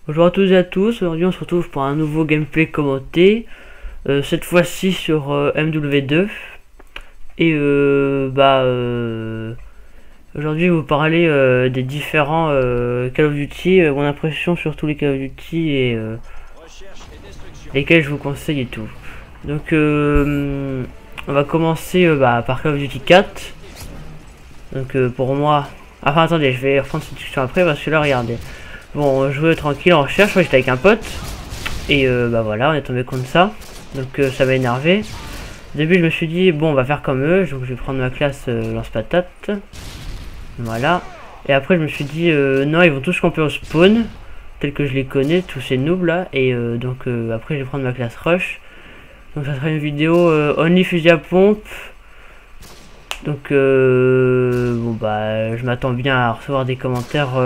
Bonjour à tous et à tous, aujourd'hui on se retrouve pour un nouveau gameplay commenté, cette fois-ci sur MW2, et aujourd'hui je vais vous parler des différents Call of Duty, mon impression sur tous les Call of Duty et lesquels je vous conseille et tout. Donc on va commencer par Call of Duty 4, donc pour moi, enfin attendez, je vais reprendre cette discussion après parce que là regardez. Bon, on jouait tranquille en recherche, moi j'étais avec un pote. Et voilà, on est tombé contre ça. Donc ça m'a énervé. Au début je me suis dit, bon on va faire comme eux. Donc je vais prendre ma classe lance-patate. Voilà. Et après je me suis dit, non ils vont tous camper au spawn. Tel que je les connais, tous ces noobs là. Et après je vais prendre ma classe rush. Donc ça sera une vidéo only fusil à pompe. Donc bon bah je m'attends bien à recevoir des commentaires.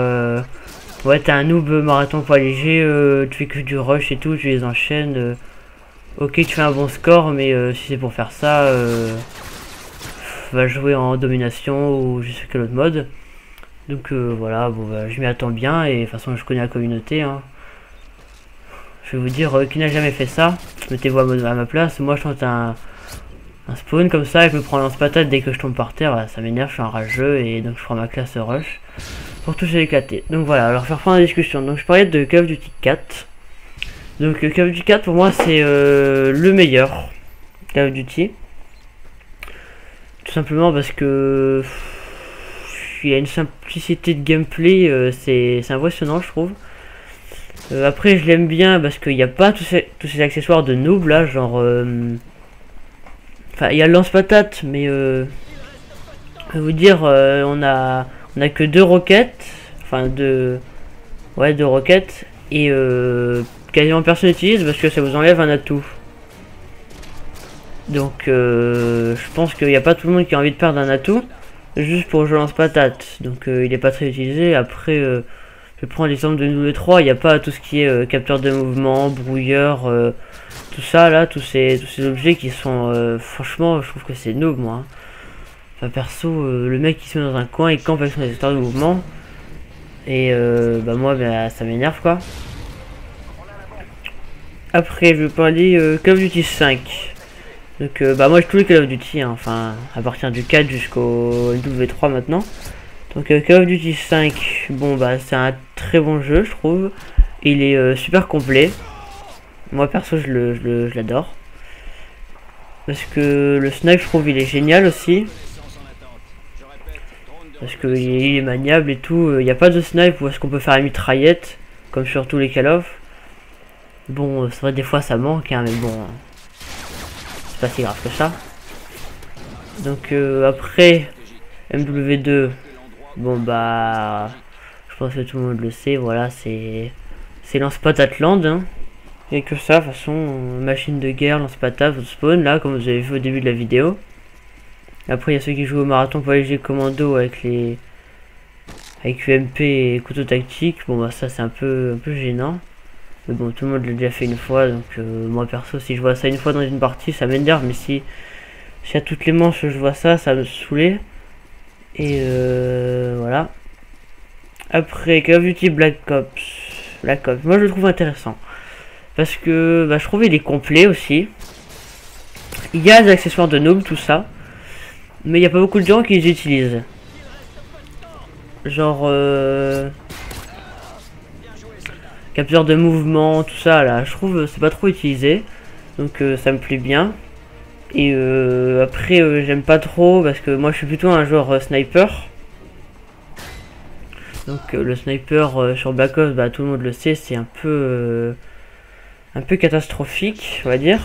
Ouais, t'es un noob marathon poids léger, tu fais que du rush et tout, tu les enchaînes. Ok, tu fais un bon score, mais si c'est pour faire ça, va jouer en domination ou je sais quel autre mode. Donc voilà, bon, bah, je m'y attends bien et de toute façon, je connais la communauté. Hein. Je vais vous dire, qui n'a jamais fait ça, mettez-vous à ma place. Moi, je tente un spawn comme ça et je me prends lance-patate dès que je tombe par terre. Voilà, ça m'énerve, je suis un rageux et donc je prends ma classe rush. Pour tout éclater. Donc voilà, alors je vais reprendre la discussion. Donc je parlais de Call of Duty 4. Donc Call of Duty 4 pour moi c'est le meilleur Call of Duty. Tout simplement parce que il y a une simplicité de gameplay, c'est impressionnant je trouve. Après je l'aime bien parce qu'il n'y a pas tous ces accessoires de noob là, genre enfin il y a le lance-patate mais je vais vous dire on a que 2 roquettes, enfin deux roquettes et quasiment personne n'utilise parce que ça vous enlève un atout. Donc je pense qu'il n'y a pas tout le monde qui a envie de perdre un atout juste pour jouer lance-patate. Donc il n'est pas très utilisé. Après je prends l'exemple de MW3, il n'y a pas tout ce qui est capteur de mouvement, brouilleur, tout ça là, tous ces objets qui sont franchement je trouve que c'est noob moi. Enfin, perso, le mec qui se met dans un coin et campe avec son histoire de mouvement. Et moi, ça m'énerve quoi. Après, je vais parler Call of Duty 5. Donc, moi, j'ai tous les Call of Duty, hein, enfin, à partir du 4 jusqu'au W3 maintenant. Donc, Call of Duty 5, bon, c'est un très bon jeu, je trouve. Il est super complet. Moi, perso, je l'adore. Parce que le snipe, je trouve, il est génial aussi. Parce qu'il est maniable et tout. Il n'y a pas de snipe où est-ce qu'on peut faire la mitraillette. Comme sur tous les Call of. Bon, c'est vrai des fois ça manque. Hein, mais bon. C'est pas si grave que ça. Donc après. MW2. Bon je pense que tout le monde le sait. Voilà, c'est lance-patate land. Hein. Et que ça, de toute façon. Machine de guerre, lance-patate, votre spawn. Là, comme vous avez vu au début de la vidéo. Après il y a ceux qui jouent au marathon pour léger commando avec UMP et couteau tactique. Bon ça c'est un peu gênant. Mais bon tout le monde l'a déjà fait une fois donc moi perso si je vois ça une fois dans une partie ça m'énerve, mais si à toutes les manches je vois ça me saouler. Et voilà. Après Call of Duty Black Ops, moi je le trouve intéressant. Parce que je trouve il est complet aussi. Il y a des accessoires de noob tout ça. Mais il n'y a pas beaucoup de gens qui les utilisent. Genre capteur de mouvement, tout ça là, je trouve c'est pas trop utilisé. Donc ça me plaît bien. Et après j'aime pas trop parce que moi je suis plutôt un joueur sniper. Donc le sniper sur Black Ops, tout le monde le sait, c'est un peu catastrophique, on va dire.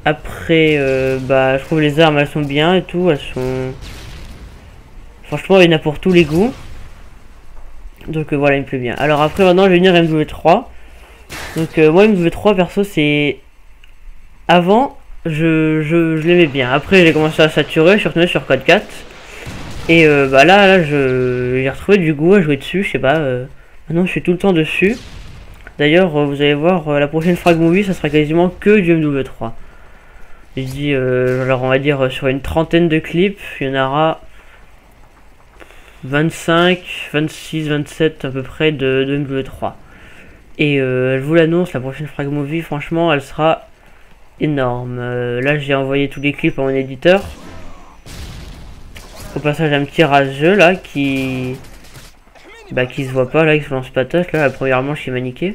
Après, je trouve les armes, elles sont bien et tout, elles sont... Franchement, il y en a pour tous les goûts. Donc voilà, il me plaît bien. Alors après, maintenant, je vais venir MW3. Donc moi, MW3, perso, c'est... Avant, je l'aimais bien. Après, j'ai commencé à saturer, je suis retourné sur Code 4. Et là, j'ai retrouvé du goût à jouer dessus, je sais pas. Maintenant, je suis tout le temps dessus. D'ailleurs, vous allez voir, la prochaine Frag Movie, ça sera quasiment que du MW3. Je dis, alors on va dire sur une trentaine de clips, il y en aura 25, 26, 27 à peu près de MW3. Et je vous l'annonce, la prochaine Frag Movie, franchement, elle sera énorme. Là, j'ai envoyé tous les clips à mon éditeur. Au passage, un petit rageux là qui se voit pas, là, il se lance patate. Là, la première manche qui m'a niqué.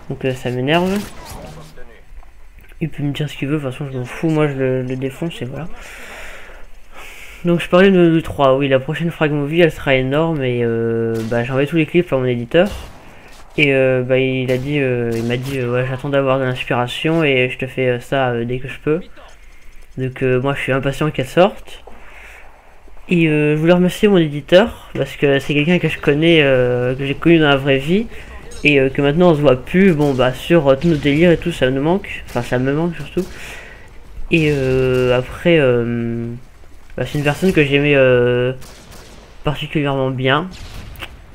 Donc ça m'énerve. Il peut me dire ce qu'il veut, de toute façon, je m'en fous. Moi, je le défonce et voilà. Donc, je parlais de 3. Oui, la prochaine Frag Movie, elle sera énorme. Et j'ai envoyé tous les clips à mon éditeur. Et il m'a dit ouais, j'attends d'avoir de l'inspiration et je te fais ça dès que je peux. Donc moi je suis impatient qu'elle sorte. Et je voulais remercier mon éditeur parce que c'est quelqu'un que je connais, que j'ai connu dans la vraie vie et que maintenant on se voit plus. Bon bah sur tous nos délires et tout ça nous manque, enfin ça me manque surtout. Et après c'est une personne que j'aimais particulièrement bien.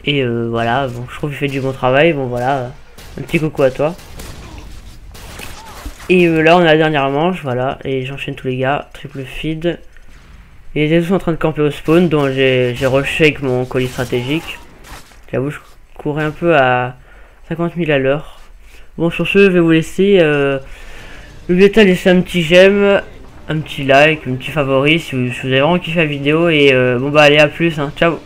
Et voilà, bon, je trouve qu'il fait du bon travail. Bon voilà, un petit coucou à toi. Et là on a la dernière manche, voilà, et j'enchaîne tous les gars, triple feed. Et ils étaient tous en train de camper au spawn, dont j'ai rushé avec mon colis stratégique. J'avoue, je courais un peu à 50 000 à l'heure. Bon, sur ce, je vais vous laisser. N'oubliez pas de laisser un petit j'aime, un petit like, un petit favori si vous avez vraiment kiffé la vidéo. Et bon bah allez, à plus, hein, ciao.